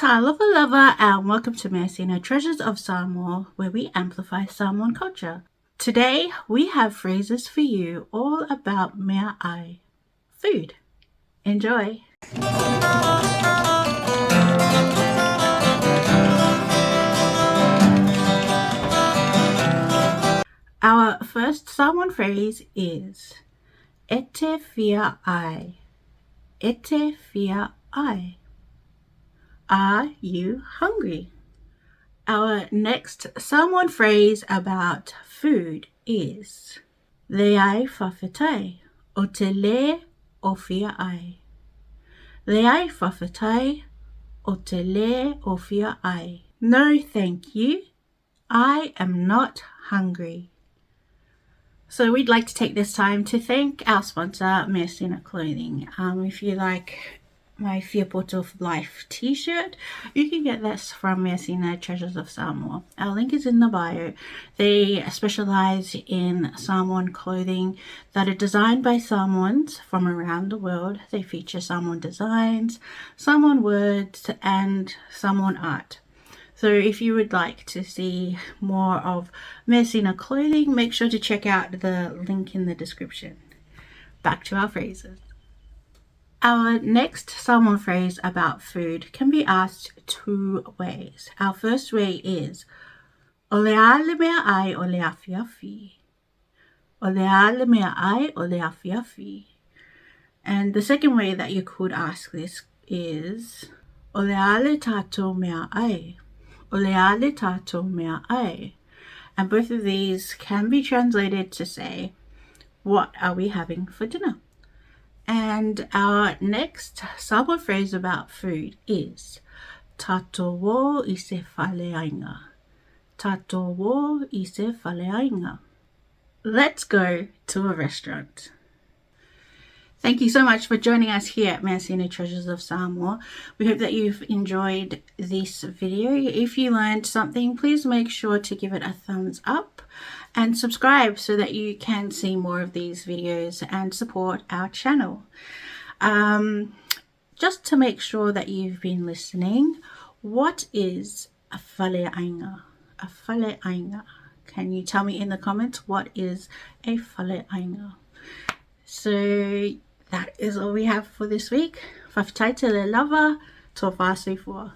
Talofa lover, and welcome to Measina, Treasures of Samoa, where we amplify Samoan culture. Today, we have phrases for you all about mea ai, food. Enjoy! Our first Samoan phrase is ete fia ai. Ete fia ai. Are you hungry? Our next Samoan phrase about food is leai whawhetai, o te le o fia ai. Leai whawhetai, o te le o fia ai. No thank you, I am not hungry. So we'd like to take this time to thank our sponsor, Measina Clothing. If you like my Fiapoto of Life t-shirt, you can get this from Measina, Treasures of Samoa. Our link is in the bio. They specialize in Samoan clothing that are designed by Samoans from around the world. They feature Samoan designs, Samoan words, and Samoan art. So if you would like to see more of Measina clothing, make sure to check out the link in the description. Back to our phrases. Our next Samoan phrase about food can be asked two ways. Our first way is o lea le mea ai o le afi afi. O lea le mea ai o le afi afi. And the second way that you could ask this is o lea le tatou mea ai. O lea le tatou mea ai. And both of these can be translated to say, what are we having for dinner? And our next Samoan phrase about food is tatou wo I se whaleainga. Tatou wo I se whaleainga. Let's go to a restaurant. Thank you so much for joining us here at Measina, Treasures of Samoa. We hope that you've enjoyed this video. If you learned something, please make sure to give it a thumbs up and subscribe so that you can see more of these videos and support our channel. Just to make sure that you've been listening, what is a whaleainga? A whaleainga. Can you tell me in the comments what is a whaleainga? So that is all we have for this week. Whawhetai te le lava, tō whāsui fua.